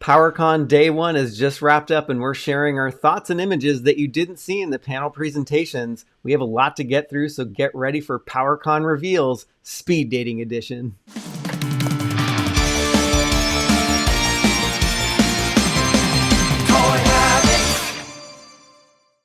PowerCon Day 1 is just wrapped up, and we're sharing our thoughts and images that you didn't see in the panel presentations. We have a lot to get through, so get ready for PowerCon Reveals Speed Dating Edition.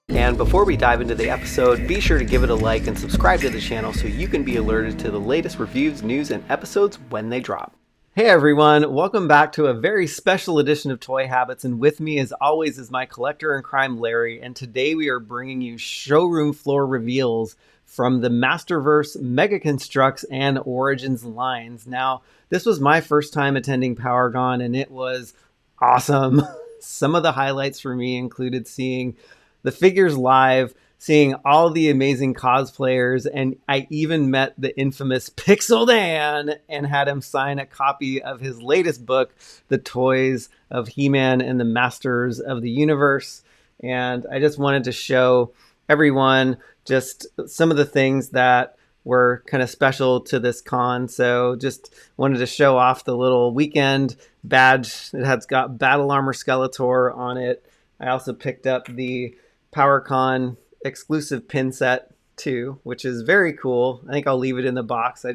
And before we dive into the episode, be sure to give it a like and subscribe to the channel so you can be alerted to the latest reviews, news, and episodes when they drop. Hey everyone, welcome back to a very special edition of Toy Habits, and with me as always is my collector in crime Larry, and today we are bringing you showroom floor reveals from the Masterverse, Mega Construx, and Origins lines. Now, this was my first time attending PowerCon, and it was awesome. Some of the highlights for me included seeing the figures live, seeing all the amazing cosplayers, and I even met the infamous Pixel Dan and had him sign a copy of his latest book, The Toys of He-Man and the Masters of the Universe. And I just wanted to show everyone just some of the things that were kind of special to this con. So just wanted to show off the little weekend badge. It has got Battle Armor Skeletor on it. I also picked up the PowerCon exclusive pin set too, which is very cool. I think I'll leave it in the box. I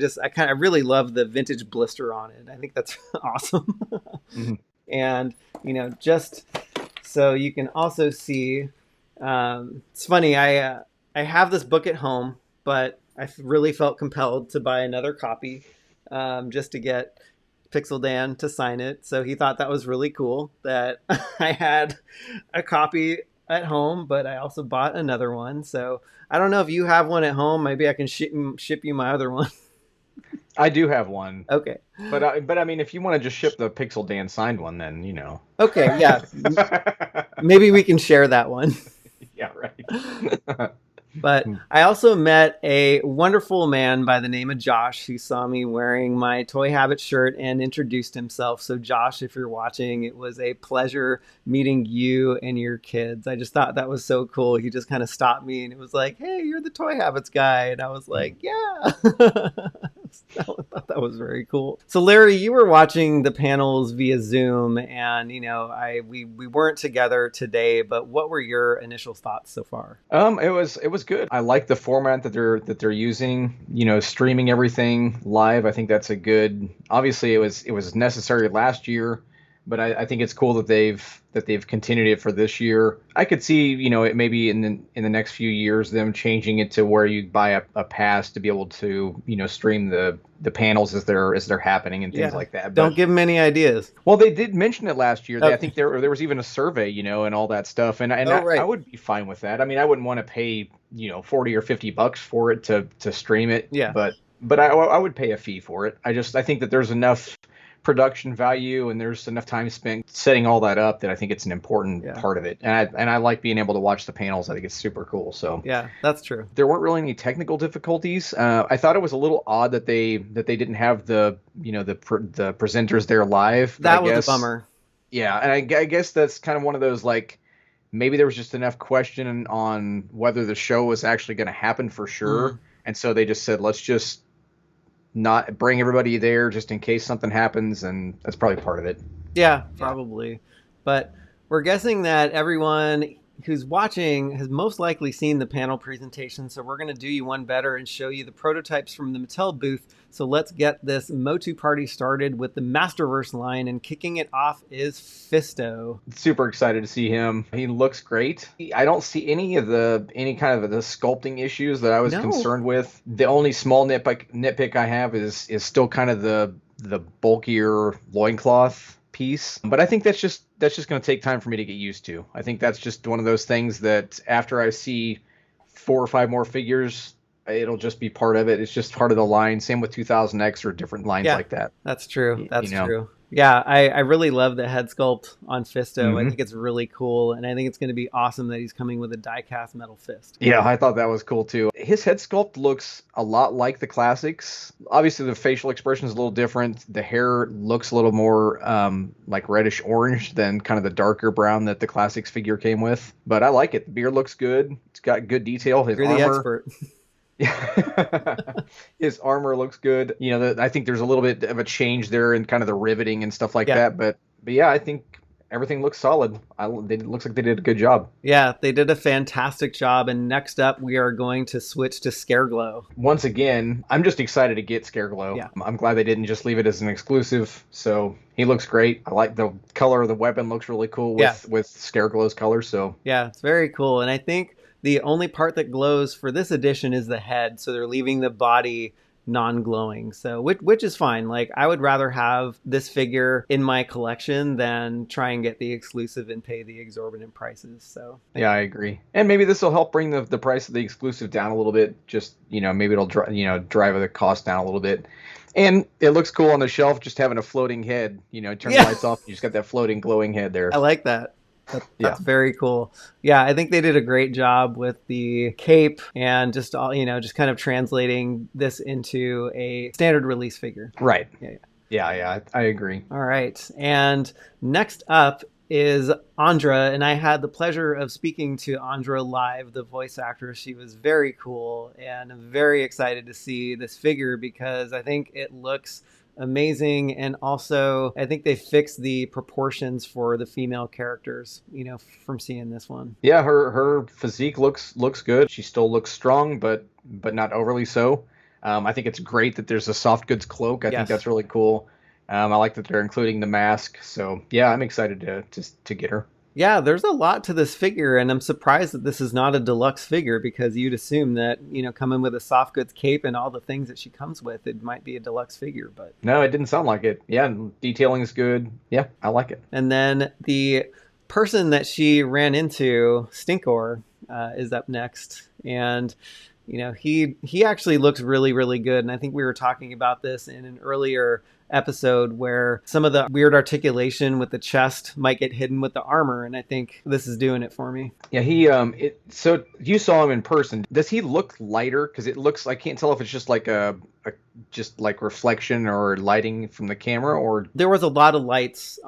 really love the vintage blister on it. I think that's awesome. Mm-hmm. And just so you can also see, it's funny. I have this book at home, but I really felt compelled to buy another copy, just to get Pixel Dan to sign it. So he thought that was really cool that I had a copy at home, but I also bought another one. So I don't know if you have one at home. Maybe I can ship you my other one. I do have one. Okay. But I mean, if you want to just ship the Pixel Dan signed one, then Okay, yeah. Maybe we can share that one. Yeah, right. But I also met a wonderful man by the name of Josh who saw me wearing my Toy Habit shirt and introduced himself. So Josh, if you're watching, it was a pleasure meeting you and your kids. I just thought that was so cool. He just kind of stopped me and it was like, hey, you're the Toy Habits guy. And I was like, yeah. I thought that was very cool. So Larry, you were watching the panels via Zoom, and we weren't together today, but what were your initial thoughts so far? It was good. I like the format that they're using, streaming everything live. I think that's a good. Obviously, it was necessary last year, but I think it's cool that they've continued it for this year. I could see, it maybe in the next few years them changing it to where you buy a pass to be able to, stream the panels as they're happening and things like that. But don't give them any ideas. Well, they did mention it last year. I think there was even a survey, and all that stuff. And I would be fine with that. I mean, I wouldn't want to pay, $40 or $50 for it to stream it. Yeah. But I would pay a fee for it. I think that there's enough production value and there's enough time spent setting all that up that I think it's an important part of it. And I like being able to watch the panels. I think it's super cool. So yeah, that's true. There weren't really any technical difficulties. I thought it was a little odd that they didn't have the presenters there live. That was a bummer. Yeah, and I guess that's kind of one of those, like, maybe there was just enough question on whether the show was actually going to happen for sure. And so they just said, let's just not bring everybody there just in case something happens, and that's probably part of it. Yeah, probably. But we're guessing that everyone who's watching has most likely seen the panel presentation, so we're going to do you one better and show you the prototypes from the Mattel booth. So let's get this Motu party started with the Masterverse line, and kicking it off is Fisto. Super excited to see him. He looks great. I don't see any kind of the sculpting issues that I was concerned with. The only small nitpick I have is still kind of the bulkier loincloth piece, but I think that's just going to take time for me to get used to. I think that's just one of those things that after I see 4 or 5 more figures, it'll just be part of it. It's just part of the line. Same with 2000X or different lines like that. That's true. That's true. Yeah, I really love the head sculpt on Fisto. I think it's really cool, and I think it's going to be awesome that he's coming with a die-cast metal fist. Yeah, I thought that was cool too. His head sculpt looks a lot like the classics. Obviously, the facial expression is a little different. The hair looks a little more like reddish-orange than kind of the darker brown that the classics figure came with. But I like it. The beard looks good. It's got good detail. His armor. The expert. His armor looks good. I think there's a little bit of a change there in kind of the riveting and stuff like that. But yeah, I think everything looks solid. It looks like they did a good job. Yeah, they did a fantastic job. And next up, we are going to switch to Scareglow. Once again, I'm just excited to get Scareglow. Yeah. I'm glad they didn't just leave it as an exclusive. So he looks great. I like the color of the weapon, looks really cool with Scareglow's color. So yeah, it's very cool. And I think the only part that glows for this edition is the head. So they're leaving the body non-glowing, so which is fine. Like, I would rather have this figure in my collection than try and get the exclusive and pay the exorbitant prices. So yeah, I agree. And maybe this will help bring the price of the exclusive down a little bit. Just, maybe it'll drive the cost down a little bit. And it looks cool on the shelf, just having a floating head. Turn the lights off, you just got that floating glowing head there. I like that. That's very cool. Yeah, I think they did a great job with the cape and just all, just kind of translating this into a standard release figure. Right. Yeah, I agree. All right. And next up is Andra, and I had the pleasure of speaking to Andra live, the voice actress. She was very cool, and I'm very excited to see this figure because I think it looks amazing, and also I think they fixed the proportions for the female characters, from seeing this one. Yeah, her physique looks good. She still looks strong, but not overly so. I think it's great that there's a soft goods cloak. I think that's really cool. I like that they're including the mask. So yeah, I'm excited to get her. Yeah, there's a lot to this figure, and I'm surprised that this is not a deluxe figure because you'd assume that, coming with a soft goods cape and all the things that she comes with, it might be a deluxe figure, but... No, it didn't sound like it. Yeah, detailing is good. Yeah, I like it. And then the person that she ran into, Stinkor, is up next, and... he actually looks really, really good. And I think we were talking about this in an earlier episode where some of the weird articulation with the chest might get hidden with the armor. And I think this is doing it for me. Yeah, so you saw him in person. Does he look lighter? Because it looks, I can't tell if it's just like just like reflection or lighting from the camera, or there was a lot of lights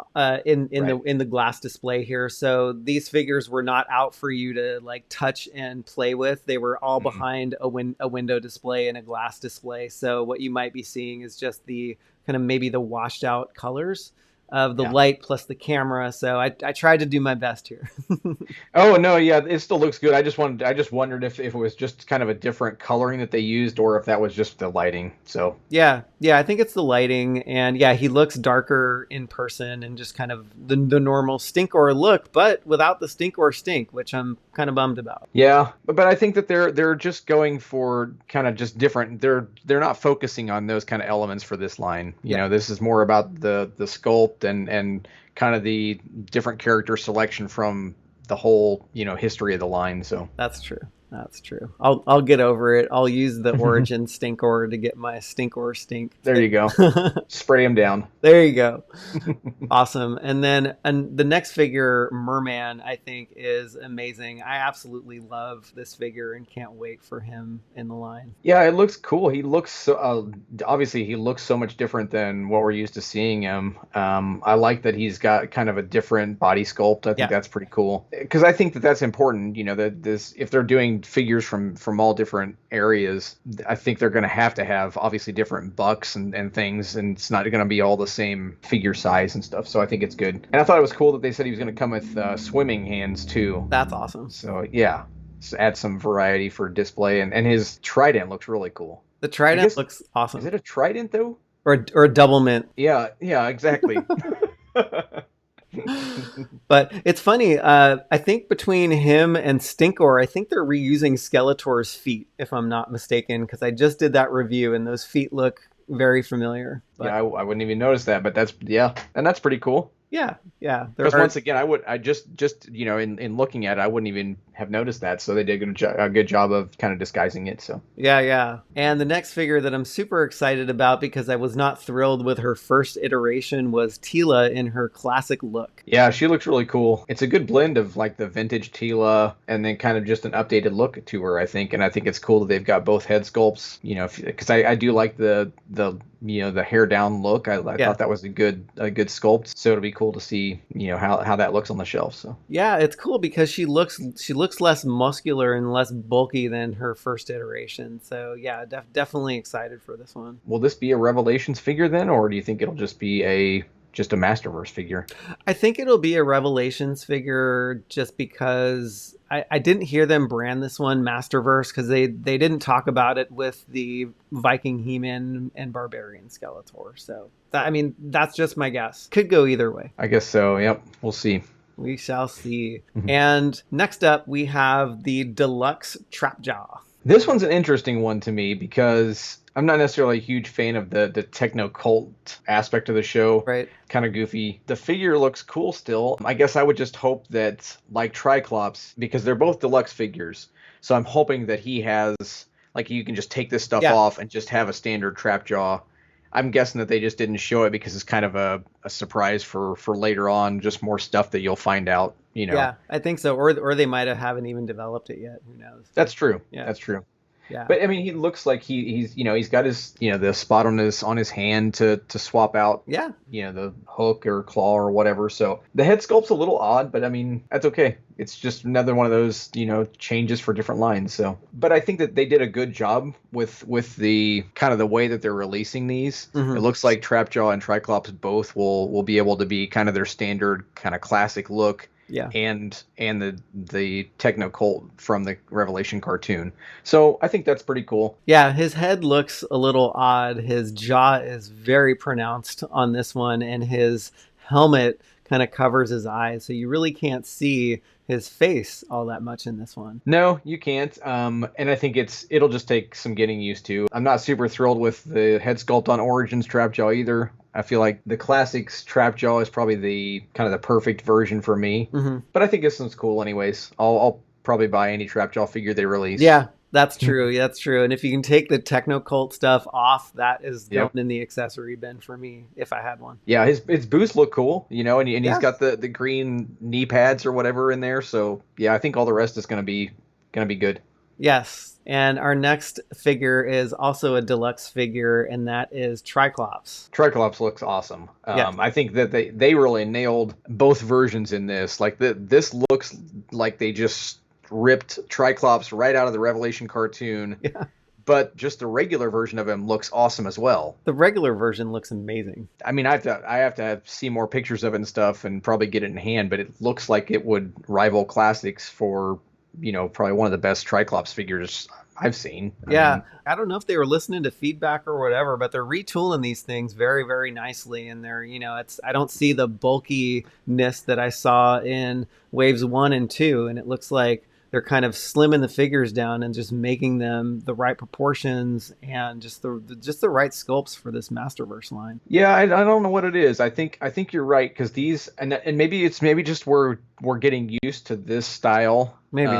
in the glass display here. So these figures were not out for you to like touch and play with. They were all behind a window display and a glass display. So what you might be seeing is just the kind of maybe the washed out colors of the light plus the camera. So I tried to do my best here. Oh no, yeah, it still looks good. I just wondered if it was just kind of a different coloring that they used, or if that was just the lighting. So yeah, I think it's the lighting, and yeah, he looks darker in person and just kind of the normal Stinkor look, but without the Stinkor stink, which I'm kind of bummed about. Yeah, but I think that they're just going for kind of just different. They're not focusing on those kind of elements for this line. This is more about the sculpt and kind of the different character selection from the whole history of the line. So that's true. I'll get over it. I'll use the origin Stinkor to get my Stinkor stink. There you go. Spray him down. There you go. Awesome. And then the next figure, Mer-Man, I think is amazing. I absolutely love this figure and can't wait for him in the line. Yeah, it looks cool. He looks so obviously he looks so much different than what we're used to seeing him. I like that he's got kind of a different body sculpt. I think that's pretty cool, because I think that's important. That this, if they're doing figures from all different areas, I think they're going to have obviously different bucks and things, and it's not going to be all the same figure size and stuff. So I think it's good. And I thought it was cool that they said he was going to come with swimming hands too. That's awesome. So yeah, just add some variety for display, and his trident looks really cool. The trident looks awesome. Is it a trident though? Or a double mint? Yeah, exactly. But it's funny. I think between him and Stinkor, I think they're reusing Skeletor's feet, if I'm not mistaken, because I just did that review and those feet look very familiar. But... yeah, I wouldn't even notice that, but and that's pretty cool. Yeah. Because once again, I just in looking at it, I wouldn't even have noticed that. So they did a good job of kind of disguising it. So yeah. And the next figure that I'm super excited about, because I was not thrilled with her first iteration, was Teela in her classic look. Yeah, she looks really cool. It's a good blend of like the vintage Teela and then kind of just an updated look to her, I think. And I think it's cool that they've got both head sculpts. Because I do like the hair down look. I thought that was a good sculpt. So it'll be cool to see how that looks on the shelf. So yeah, it's cool because she looks less muscular and less bulky than her first iteration. So yeah, definitely excited for this one. Will this be a Revelations figure then, or do you think it'll just be a just a Masterverse figure. I think it'll be a Revelations figure just because I didn't hear them brand this one Masterverse because they didn't talk about it with the Viking He-Man and Barbarian Skeletor. So, I mean, that's just my guess. Could go either way. I guess so. Yep. We'll see. We shall see. And next up, we have the Deluxe Trap Jaw. This one's an interesting one to me because I'm not necessarily a huge fan of the techno cult aspect of the show. Right. Kind of goofy. The figure looks cool still. I guess I would just hope that, like Tri-Klops, because they're both deluxe figures, so I'm hoping that he has, like, you can just take this stuff off and just have a standard Trap Jaw. I'm guessing that they just didn't show it because it's kind of a surprise for later on, just more stuff that you'll find out, you know. Yeah, I think so. Or they might haven't even developed it yet. Who knows? That's true. Yeah. That's true. Yeah. But I mean, he looks like he's he's got his the spot on his hand to swap out the hook or claw or whatever. So the head sculpt's a little odd, but I mean that's okay. It's just another one of those changes for different lines. So, but I think that they did a good job with the kind of the way that they're releasing these. It looks like Trap Jaw and Tri-Klops both will be able to be kind of their standard kind of classic look. Yeah. And the techno cult from the Revelation cartoon. So I think that's pretty cool. Yeah, his head looks a little odd. His jaw is very pronounced on this one, and his helmet kind of covers his eyes, so you really can't see his face all that much in this one. No, you can't. And I think it'll just take some getting used to. I'm not super thrilled with the head sculpt on Origins Trap Jaw either. I feel like the Classics Trap Jaw is probably the kind of the perfect version for me. But I think this one's cool anyways. I'll probably buy any Trap Jaw figure they release. Yeah, that's true. That's true. And if you can take the techno cult stuff off, that is going in the accessory bin for me if I had one. Yeah, his boots look cool, and he's got the green knee pads or whatever in there. So yeah, I think all the rest is gonna be good. Yes. And our next figure is also a deluxe figure, and that is Tri-Klops. Tri-Klops looks awesome. I think that they really nailed both versions in this. Like this looks like they just ripped Tri-Klops right out of the Revelation cartoon. Yeah. But just the regular version of him looks awesome as well. The regular version looks amazing. I mean, I have to see more pictures of it and stuff and probably get it in hand, but it looks like it would rival Classics for probably one of the best Tri-Klops figures I've seen. I don't know if they were listening to feedback or whatever, but they're retooling these things very, very nicely. And they're, I don't see the bulkiness that I saw in waves 1 and 2. And it looks like they're kind of slimming the figures down and just making them the right proportions and just the right sculpts for this Masterverse line. Yeah, I don't know what it is. I think you're right because these and maybe it's just we're getting used to this style. Maybe.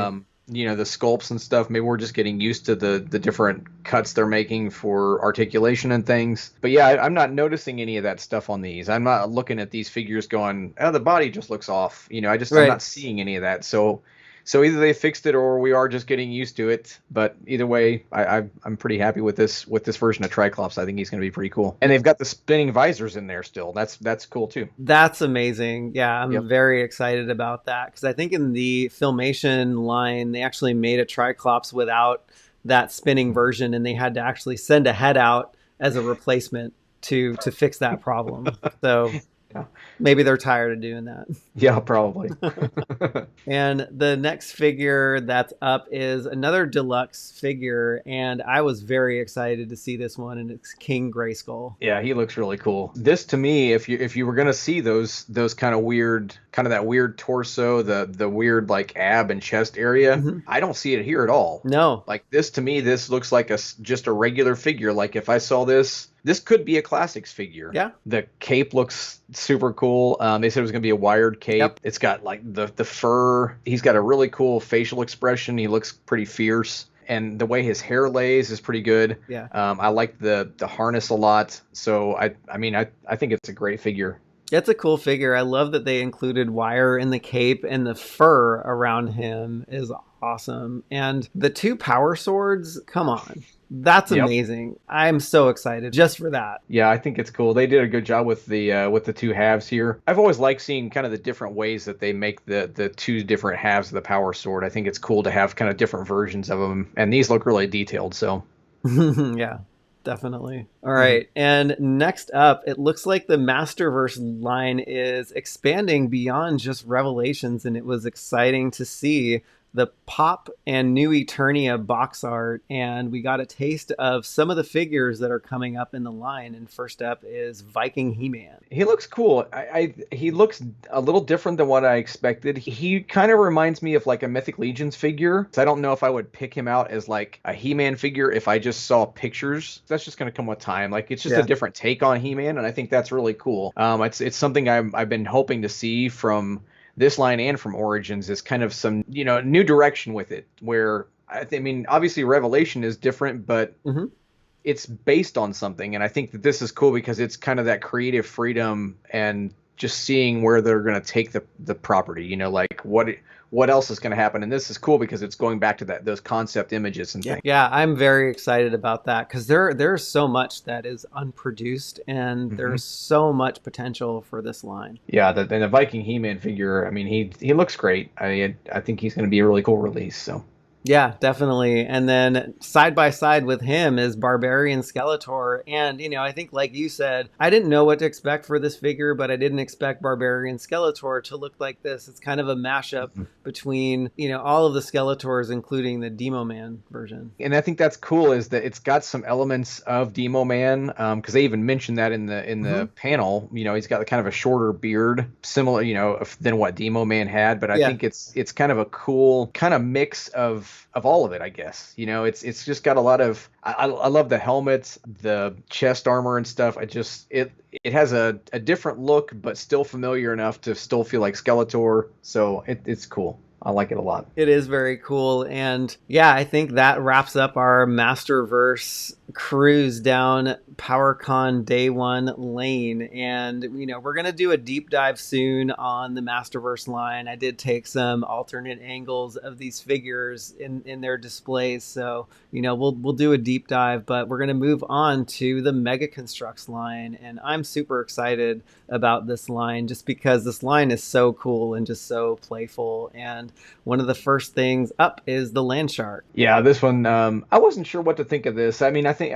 The sculpts and stuff. Maybe we're just getting used to the different cuts they're making for articulation and things. But yeah, I'm not noticing any of that stuff on these. I'm not looking at these figures going, oh, the body just looks off. I'm not seeing any of that. So either they fixed it or we are just getting used to it. But either way, I'm pretty happy with this version of Tri-Klops. I think he's going to be pretty cool. And they've got the spinning visors in there still. That's cool too. That's amazing. Yeah, I'm very excited about that because I think in the Filmation line, they actually made a Tri-Klops without that spinning version, and they had to actually send a head out as a replacement to fix that problem. So... maybe they're tired of doing that. Yeah, probably. And the next figure that's up is another deluxe figure, and I was very excited to see this one, and it's King Grayskull. Yeah, he looks really cool. This to me, if you were gonna see those kind of that weird torso, the weird like ab and chest area, I don't see it here at all. No, like this to me, this looks like just a regular figure. Like if I saw this could be a Classics figure. Yeah. The cape looks super cool. They said it was going to be a wired cape. Yep. It's got like the fur. He's got a really cool facial expression. He looks pretty fierce. And the way his hair lays is pretty good. Yeah. I like the harness a lot. So I think it's a great figure. It's a cool figure. I love that they included wire in the cape, and the fur around him is awesome. And the 2 power swords, come on. That's amazing. I'm so excited just for that. Yeah, I think it's cool. They did a good job with the 2 halves here. I've always liked seeing kind of the different ways that they make the 2 different halves of the power sword. I think it's cool to have kind of different versions of them, and these look really detailed. So yeah. Definitely. All right. And next up, it looks like the Masterverse line is expanding beyond just Revelations, and it was exciting to see the Pop and new Eternia box art, and we got a taste of some of the figures that are coming up in the line. And first up is Viking He-Man. He looks cool. He looks a little different than what I expected. He kind of reminds me of like a Mythic Legions figure. So I don't know if I would pick him out as like a He-Man figure if I just saw pictures. That's just going to come with time. Like it's just a different take on He-Man, and I think that's really cool. It's something I've been hoping to see from this line and from Origins, is kind of some, new direction with it, where I mean, obviously Revelation is different, but it's based on something. And I think that this is cool because it's kind of that creative freedom and just seeing where they're going to take the property, like what else is going to happen. And this is cool because it's going back to those concept images and things. Yeah, I'm very excited about that because there's so much that is unproduced, and there's so much potential for this line. Yeah, and the Viking He-Man figure, I mean, he looks great. I think he's going to be a really cool release. So. Yeah, definitely. And then side by side with him is Barbarian Skeletor. And, I think like you said, I didn't know what to expect for this figure, but I didn't expect Barbarian Skeletor to look like this. It's kind of a mashup between, all of the Skeletors, including the Demo Man version. And I think that's cool, is that it's got some elements of Demo Man, because they even mentioned that in the panel. He's got kind of a shorter beard, similar, than what Demo Man had. But I think it's kind of a cool kind of mix of all of it, I guess. It's just got a lot of, I love the helmets, the chest armor and stuff. It has a different look, but still familiar enough to still feel like Skeletor. So it's cool. I like it a lot. It is very cool. And yeah, I think that wraps up our Masterverse cruise down PowerCon Day 1 lane. And, we're going to do a deep dive soon on the Masterverse line. I did take some alternate angles of these figures in their displays. So, we'll do a deep dive, but we're going to move on to the Mega Construx line. And I'm super excited about this line just because this line is so cool and just so playful. And one of the first things up is the Land Shark. Yeah, this one, I wasn't sure what to think of this. I mean, I think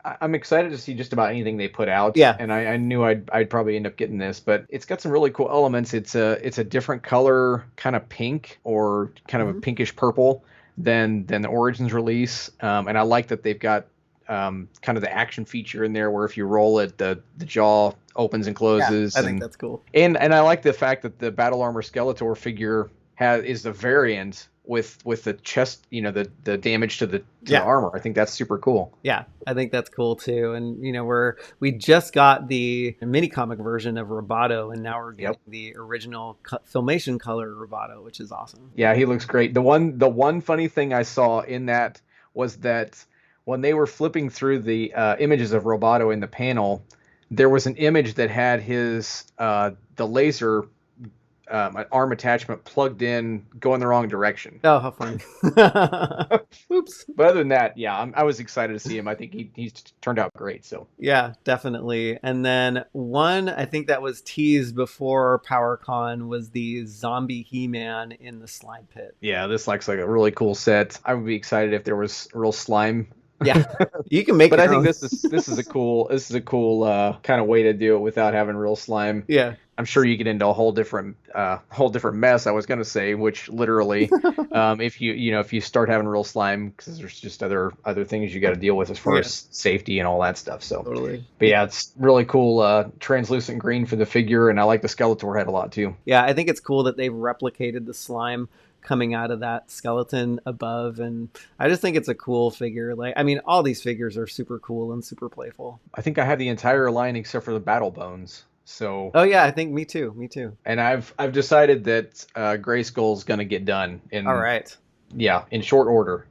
I'm excited to see just about anything they put out. Yeah. And I knew I'd probably end up getting this, but it's got some really cool elements. It's a different color, kind of pink or kind of a pinkish purple than the Origins release. And I like that they've got kind of the action feature in there where if you roll it, the jaw opens and closes. Yeah, I think that's cool. And I like the fact that the Battle Armor Skeletor figure is the variant with the chest, the damage to the armor. I think that's super cool. Yeah, I think that's cool too. And we just got the mini comic version of Roboto, and now we're getting the original Filmation color Roboto, which is awesome. Yeah, he looks great. The one funny thing I saw in that was that when they were flipping through the images of Roboto in the panel, there was an image that had his the laser arm attachment plugged in, going the wrong direction. Oh, how funny. Oops. But other than that, yeah, I was excited to see him. I think he's turned out great. So yeah, definitely. And then one, I think that was teased before PowerCon, was the Zombie He-Man in the slime pit. Yeah, this looks like a really cool set. I would be excited if there was real slime. Yeah, you can make but it. But I think this is a cool kind of way to do it without having real slime. Yeah. I'm sure you get into a whole different mess. I was going to say, which literally, if you start having real slime, because there's just other things you got to deal with as far as safety and all that stuff. So totally. But yeah, it's really cool. Translucent green for the figure, and I like the Skeletor head a lot too. Yeah, I think it's cool that they've replicated the slime coming out of that skeleton above, and I just think it's a cool figure. Like, I mean, all these figures are super cool and super playful. I think I have the entire line except for the Battle Bones. So oh yeah, I think me too. And I've decided that Grayskull's gonna get done in in short order.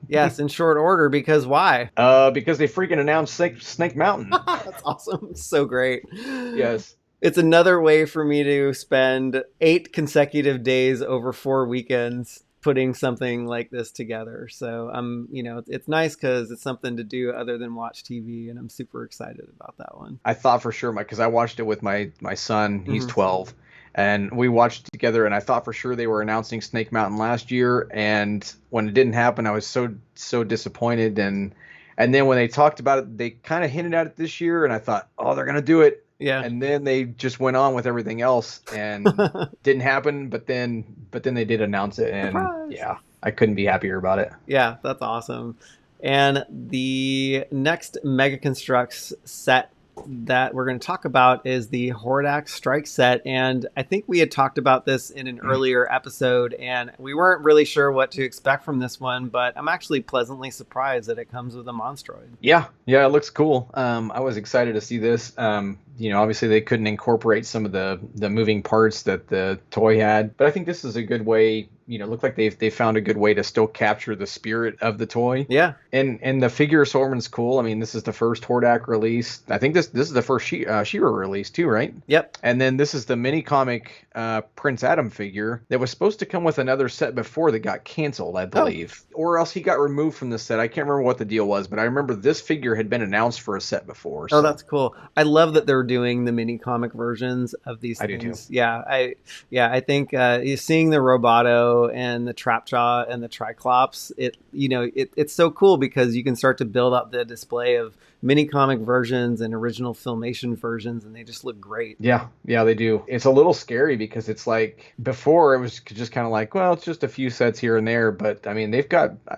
Yes, in short order, because why? Because they freaking announced Snake Mountain. That's awesome. It's so great. Yes. It's another way for me to spend 8 consecutive days over 4 weekends putting something like this together. So it's nice because it's something to do other than watch TV, and I'm super excited about that one. I thought for sure, because I watched it with my son. He's 12, and we watched it together, and I thought for sure they were announcing Snake Mountain last year, and when it didn't happen, I was so disappointed, and And then when they talked about it, they kind of hinted at it this year, and I thought, oh, they're gonna do it. Yeah. And then they just went on with everything else and didn't happen. But then they did announce it, and Surprise. yeah, I couldn't be happier about it. Yeah, that's awesome. And the next Mega Construx set that we're going to talk about is the Hordak Strikes set. And I think we had talked about this in an earlier episode, and we weren't really sure what to expect from this one, but I'm actually pleasantly surprised that it comes with a Monstroid. Yeah, it looks cool. I was excited to see this. Obviously they couldn't incorporate some of the moving parts that the toy had, but I think this is a good way. Look like they found a good way to still capture the spirit of the toy. Yeah. And the figure assortment's cool. I mean, this is the first Hordak release. I think this is the first She-Ra release too, right? Yep. And then this is the mini comic Prince Adam figure that was supposed to come with another set before that got canceled, I believe. Or else he got removed from the set. I can't remember what the deal was, but I remember this figure had been announced for a set before. So. Oh, that's cool. I love that they're doing the mini comic versions of these things. I do too. Yeah, I think seeing the Roboto and the Trap Jaw and the Tri-Klops, it's so cool because you can start to build up the display of mini comic versions and original Filmation versions, and they just look great. Yeah, they do. It's a little scary because it's like before it was just kind of like, well, it's just a few sets here and there, but I mean, I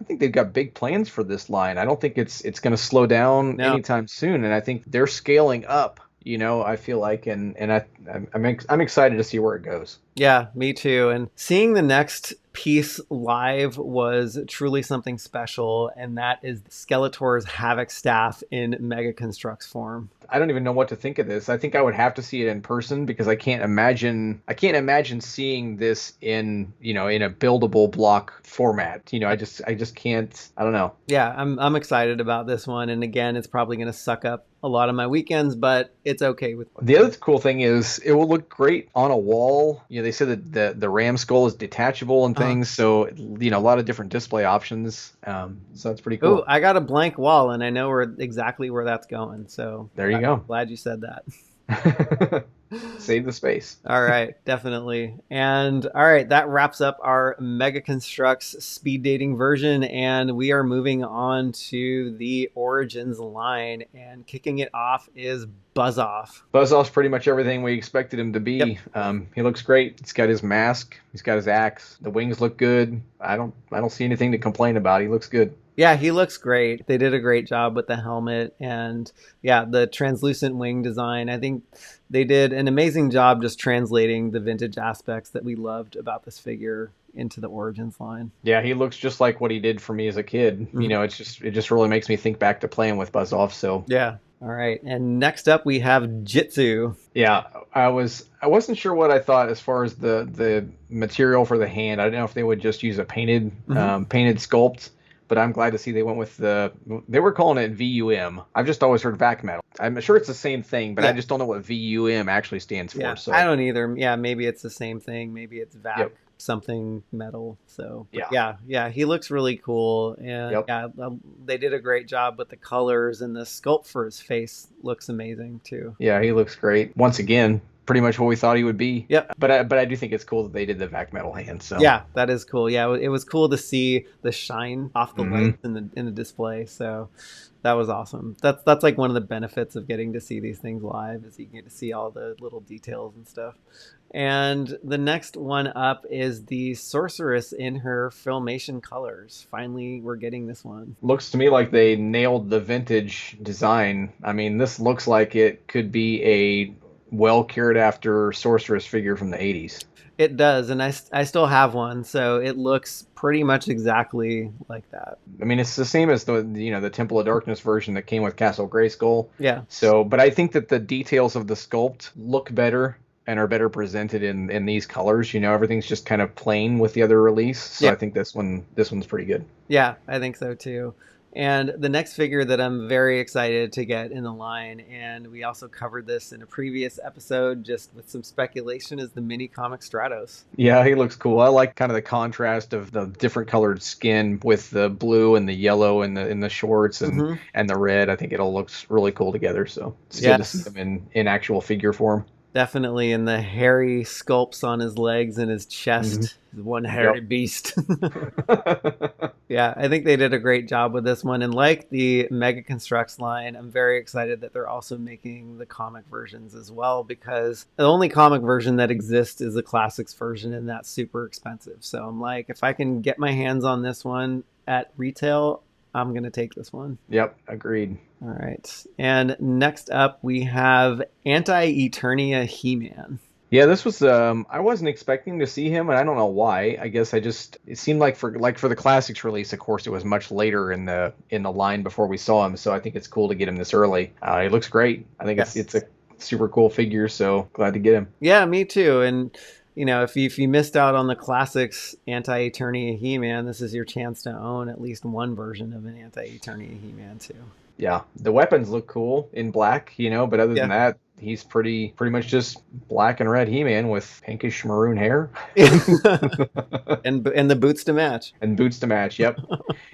think they've got big plans for this line. I don't think it's going to slow down anytime soon, and I think they're scaling up. I feel like, and I'm excited to see where it goes. Yeah, me too. And seeing the next piece live was truly something special, and that is Skeletor's Havoc staff in Mega Construx form. I don't even know what to think of this. I think I would have to see it in person because I can't imagine seeing this in a buildable block format. I just can't. I don't know. Yeah, I'm excited about this one, and again, it's probably going to suck up a lot of my weekends, but it's okay with. The other cool thing is it will look great on a wall. They said that the ram skull is detachable and things, so a lot of different display options. So that's pretty cool. Oh, I got a blank wall, and I know exactly where that's going. So there you go. Glad you said that. Save the space. All right, definitely. And all right, that wraps up our Mega Construx speed dating version, and we are moving on to the Origins line, and kicking it off is Buzz-Off. Buzz-Off's pretty much everything we expected him to be. Yep. He looks great. He's got his mask. He's got his axe. The wings look good. I don't see anything to complain about. He looks good. Yeah, he looks great. They did a great job with the helmet and the translucent wing design. I think they did an amazing job just translating the vintage aspects that we loved about this figure into the Origins line. Yeah, he looks just like what he did for me as a kid. Mm-hmm. It just really makes me think back to playing with Buzz-Off. So yeah. All right, and next up we have Jitsu. Yeah, I wasn't sure what I thought as far as the material for the hand. I didn't know if they would just use a painted sculpt. But I'm glad to see they went with they were calling it VUM. I've just always heard vac metal. I'm sure it's the same thing, but I just don't know what VUM actually stands for. Yeah, so I don't either. Yeah, maybe it's the same thing. Maybe it's vac something metal. So yeah, he looks really cool, and they did a great job with the colors, and the sculpt for his face looks amazing too. Yeah, he looks great. Once again, pretty much what we thought he would be. Yep. But I do think it's cool that they did the vac metal hand. So yeah, that is cool. Yeah, it was cool to see the shine off the lights in the display. So that was awesome. That's like one of the benefits of getting to see these things live, is you get to see all the little details and stuff. And the next one up is the Sorceress in her Filmation colors. Finally, we're getting this one. Looks to me like they nailed the vintage design. I mean, this looks like it could be a well cared after Sorceress figure from the 80s. It does, and I still have one, so it looks pretty much exactly like that. I mean, it's the same as the Temple of Darkness version that came with Castle Grayskull. Yeah. So, but I think that the details of the sculpt look better and are better presented in these colors. Everything's just kind of plain with the other release. So I think this one's pretty good. Yeah, I think so too. And the next figure that I'm very excited to get in the line, and we also covered this in a previous episode just with some speculation, is the mini comic Stratos. Yeah, he looks cool. I like kind of the contrast of the different colored skin with the blue and the yellow in the shorts and the red. I think it all looks really cool together. So it's good to see them in actual figure form. Definitely, and the hairy sculpts on his legs and his Mm-hmm. chest. One hairy Yep. beast. Yeah, I think they did a great job with this one. And like the Mega Construx line, I'm very excited that they're also making the comic versions as well, because the only comic version that exists is the classics version, and that's super expensive. So I'm like, if I can get my hands on this one at retail, I'm going to take this one. Yep, agreed. All right. And next up, we have Anti-Eternia He-Man. Yeah, this was I wasn't expecting to see him, and I don't know why. I guess it seemed like for the classics release, of course, it was much later in the line before we saw him. So I think it's cool to get him this early. He looks great. I think Yes. it's a super cool figure. So glad to get him. Yeah, me too. And if you missed out on the classics Anti-Eternia He-Man, this is your chance to own at least one version of an Anti-Eternia He-Man too. Yeah, the weapons look cool in black, but other than Yeah. that, he's pretty much just black and red He-Man with pinkish maroon hair and the boots to match. and boots to match. Yep.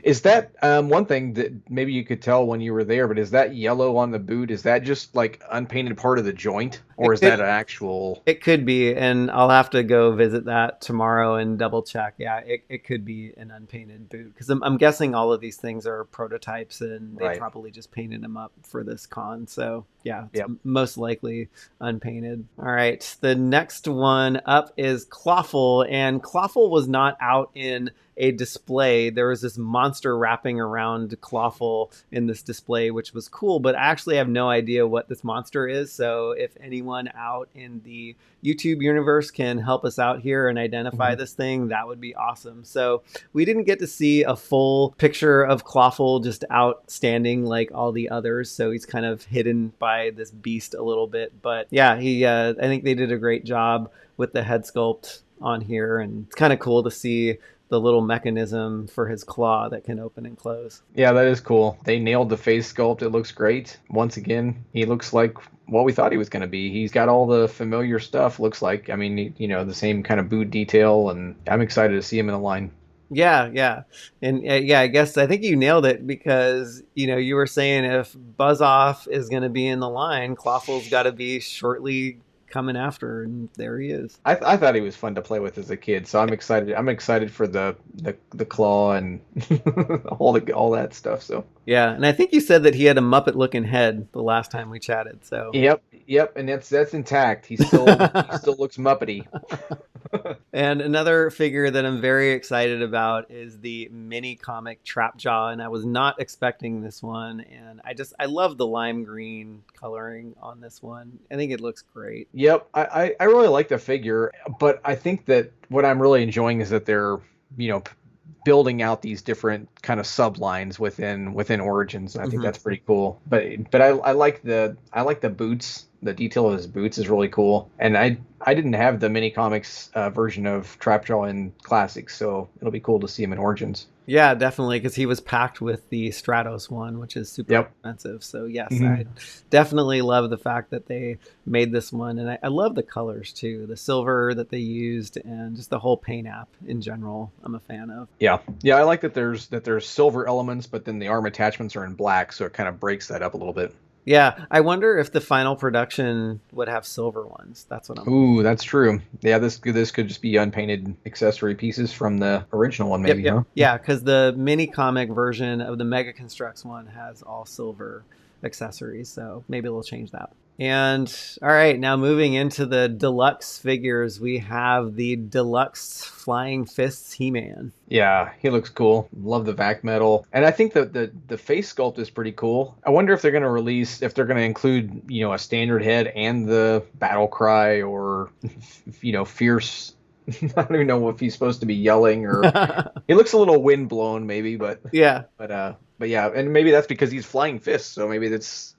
Is that one thing that maybe you could tell when you were there, but is that yellow on the boot? Is that just like unpainted part of the joint, or is that an actual? It could be, and I'll have to go visit that tomorrow and double check. Yeah, it could be an unpainted boot, because I'm guessing all of these things are prototypes and they Right. probably just painted them up for this con. So yeah, it's Yep. most likely unpainted. All right, the next one up is Clawful, and Clawful was not out in a display. There was this monster wrapping around Clawful in this display, which was cool, but I actually have no idea what this monster is. So if anyone out in the YouTube universe can help us out here and identify this thing, that would be awesome. So we didn't get to see a full picture of Clawful just outstanding like all the others. So he's kind of hidden by this beast a little bit. But yeah, I think they did a great job with the head sculpt on here. And it's kind of cool to see the little mechanism for his claw that can open and close. Yeah, that is cool. They nailed the face sculpt. It looks great. Once again, he looks like what we thought he was going to be. He's got all the familiar stuff, looks like. I mean, the same kind of boot detail, and I'm excited to see him in the line. Yeah. And I guess I think you nailed it, because, you were saying if Buzz Off is going to be in the line, Clawful's got to be shortly coming after, and there he is. I thought he was fun to play with as a kid, so I'm excited. I'm excited for the claw and all that stuff. So Yeah, and I think you said that he had a Muppet looking head the last time we chatted. So yep, and that's intact. He still looks Muppety. And another figure that I'm very excited about is the mini comic Trap Jaw, and I was not expecting this one, and I love the lime green coloring on this one. I think it looks great. Yep, I really like the figure, but I think that what I'm really enjoying is that they're building out these different kind of sublines within Origins. And I think that's pretty cool. But I like the boots. The detail of his boots is really cool. And I didn't have the mini comics version of Trapjaw in Classics, so it'll be cool to see him in Origins. Yeah, definitely, because he was packed with the Stratos one, which is super expensive. So yes, I definitely love the fact that they made this one, and I love the colors too, the silver that they used, and just the whole paint app in general. I'm a fan of. Yeah, I like that there's silver elements, but then the arm attachments are in black, so it kind of breaks that up a little bit. Yeah, I wonder if the final production would have silver ones. That's what I'm. Ooh, that's true. Yeah, this could just be unpainted accessory pieces from the original one, maybe. Yep. Huh? Yeah, because the mini comic version of the Mega Construx one has all silver accessories, so maybe they'll change that. And all right, now moving into the deluxe figures, we have the Deluxe Flying Fists He-Man. Yeah, he looks cool. Love the vac metal, and I think that the face sculpt is pretty cool. I wonder if they're going to include a standard head and the battle cry, or fierce. I don't even know if he's supposed to be yelling, or he looks a little wind blown, maybe. But yeah, but yeah, and maybe that's because he's flying fists, so maybe it's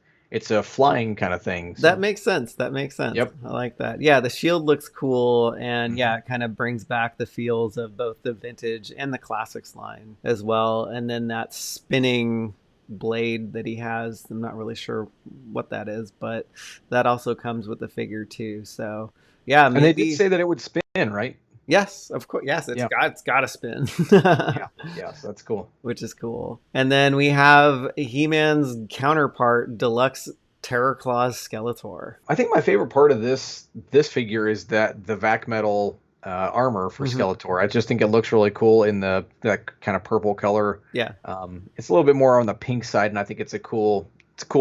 a flying kind of thing. So. That makes sense. Yep. I like that. Yeah, the shield looks cool, and yeah, it kind of brings back the feels of both the vintage and the classics line as well. And then that spinning blade that he has, I'm not really sure what that is, but that also comes with the figure too. So yeah, maybe... And they did say that it would spin, right? Yes, of course. Yes, it's got to spin. Yeah, so that's cool. Which is cool. And then we have He-Man's counterpart, Deluxe Terror Claws Skeletor. I think my favorite part of this figure is that the vac metal armor for Skeletor. I just think it looks really cool in that kind of purple color. Yeah. It's a little bit more on the pink side, and I think it's a cool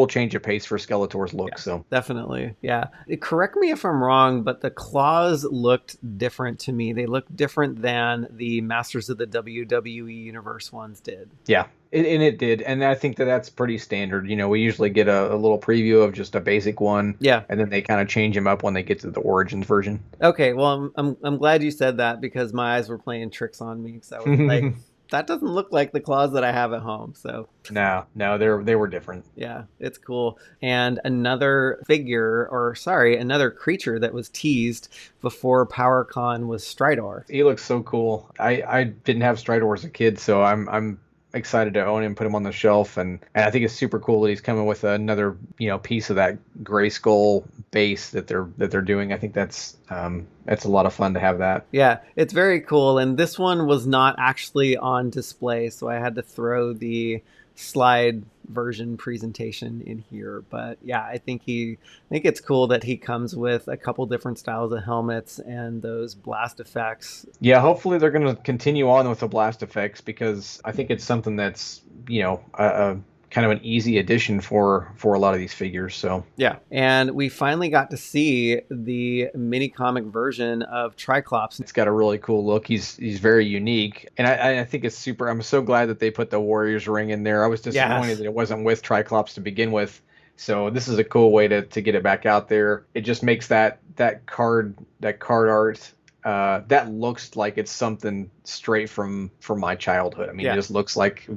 change of pace for Skeletor's look. Yeah, so definitely. Yeah. Correct me if I'm wrong, but the claws looked different to me. They looked different than the Masters of the WWE Universe ones did. Yeah, it did. And I think that's pretty standard. We usually get a little preview of just a basic one. Yeah. And then they kind of change them up when they get to the Origins version. Okay. Well, I'm glad you said that because my eyes were playing tricks on me. Because I was like, that doesn't look like the claws that I have at home. So no, they were different. Yeah, it's cool. And another another creature that was teased before PowerCon was Strator. He looks so cool. I didn't have Strator as a kid, so I'm excited to own him, put him on the shelf, and I think it's super cool that he's coming with another piece of that Grayskull base that they're doing. I think that's a lot of fun to have that. Yeah, it's very cool, and this one was not actually on display, so I had to throw the slide version presentation in here. But yeah, I think it's cool that he comes with a couple different styles of helmets and those blast effects. Yeah, hopefully they're going to continue on with the blast effects, because I think it's something that's a kind of an easy addition for a lot of these figures. So yeah, and we finally got to see the mini comic version of Tri-Klops. It's got a really cool look. He's very unique, and I think it's super. I'm so glad that they put the Warriors ring in there. I was disappointed that it wasn't with Tri-Klops to begin with. So this is a cool way to get it back out there. It just makes that card art. That looks like it's something straight from my childhood. I mean, It just looks like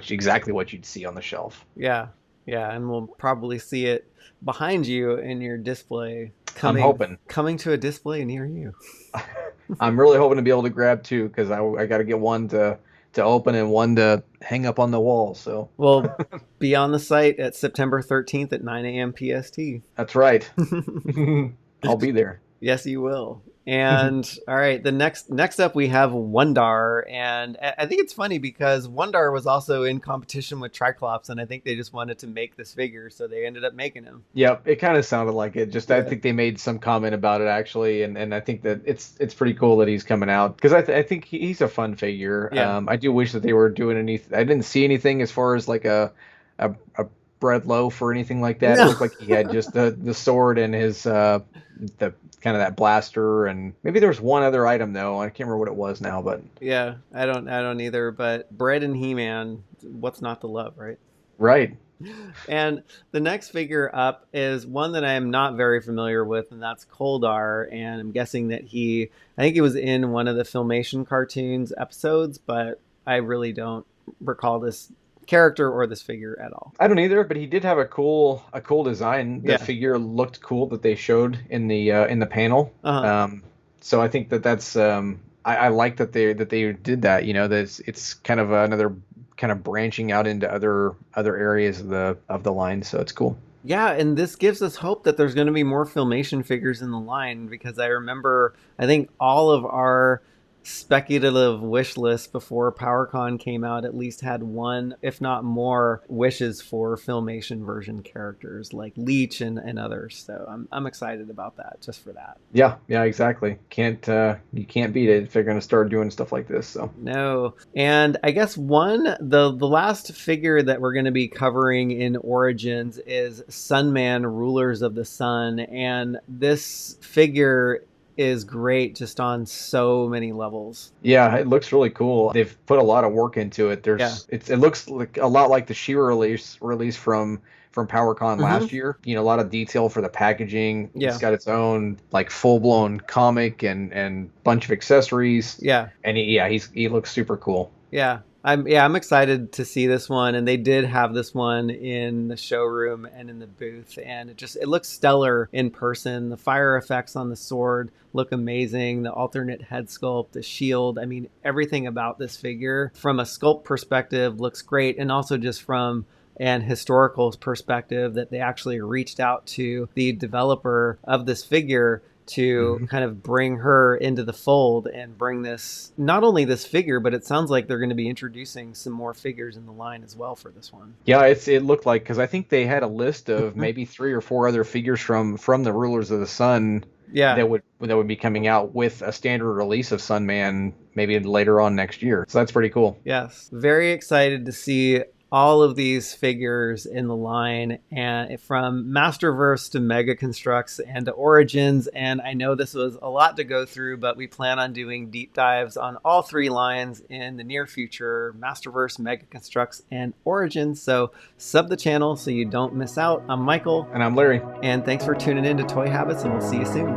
exactly what you'd see on the shelf. Yeah, and we'll probably see it behind you in your display. I'm hoping coming to a display near you. I'm really hoping to be able to grab two, because I got to get one to open and one to hang up on the wall. So we'll be on the site at September 13th at 9 a.m. PST. That's right. I'll be there. Yes, you will. And all right, the next up we have Wun-Dar, and I think it's funny because Wun-Dar was also in competition with Tri-Klops, and I think they just wanted to make this figure, so they ended up making him. Yep, it kind of sounded like it. I think they made some comment about it actually, and I think that it's pretty cool that he's coming out, because I think he's a fun figure. Yeah. I do wish that they were doing anything. I didn't see anything as far as like a bread loaf or anything like that. No. It looked like he had just the sword and his the kind of that blaster, and maybe there was one other item though. I can't remember what it was now, but yeah, I don't either. But bread and He-Man, what's not to love, right? Right. And the next figure up is one that I am not very familiar with, and that's Koldar. And I'm guessing that I think he was in one of the Filmation cartoons episodes, but I really don't recall this character or this figure at all. I don't either, but he did have a cool design. The figure looked cool that they showed in the panel. So I think that's I like that they did that. That it's kind of another kind of branching out into other areas of the line. So it's cool. Yeah, and this gives us hope that there's going to be more Filmation figures in the line, because I remember I think all of our speculative wish list before PowerCon came out at least had one, if not more, wishes for Filmation version characters like Leech and others. So I'm excited about that, just for that. Yeah, exactly. You can't beat it if they're going to start doing stuff like this. So no. And I guess the last figure that we're going to be covering in Origins is Sunman, Rulers of the Sun, and this figure is great just on so many levels. Yeah, it looks really cool. They've put a lot of work into it. It looks like a lot like the She-Ra release from PowerCon last year. A lot of detail for the packaging. Yeah. It's got its own like full-blown comic and bunch of accessories. Yeah. And he looks super cool. Yeah. I'm excited to see this one, and they did have this one in the showroom and in the booth, and it looks stellar in person. The fire effects on the sword look amazing. The alternate head sculpt, the shield, I mean, everything about this figure from a sculpt perspective looks great, and also just from an historical perspective that they actually reached out to the developer of this figure to kind of bring her into the fold and bring this, not only this figure, but it sounds like they're going to be introducing some more figures in the line as well for this one. Yeah, it looked like, because I think they had a list of maybe 3 or 4 other figures from the Rulers of the Sun that would be coming out with a standard release of Sunman maybe later on next year. So that's pretty cool. Yes, very excited to see all of these figures in the line, and from Masterverse to Mega Construx and to Origins. And I know this was a lot to go through, but we plan on doing deep dives on all 3 lines in the near future: Masterverse, Mega Construx, and Origins. So sub the channel so you don't miss out. I'm Michael. And I'm Larry. And thanks for tuning in to Toy Habits, and we'll see you soon.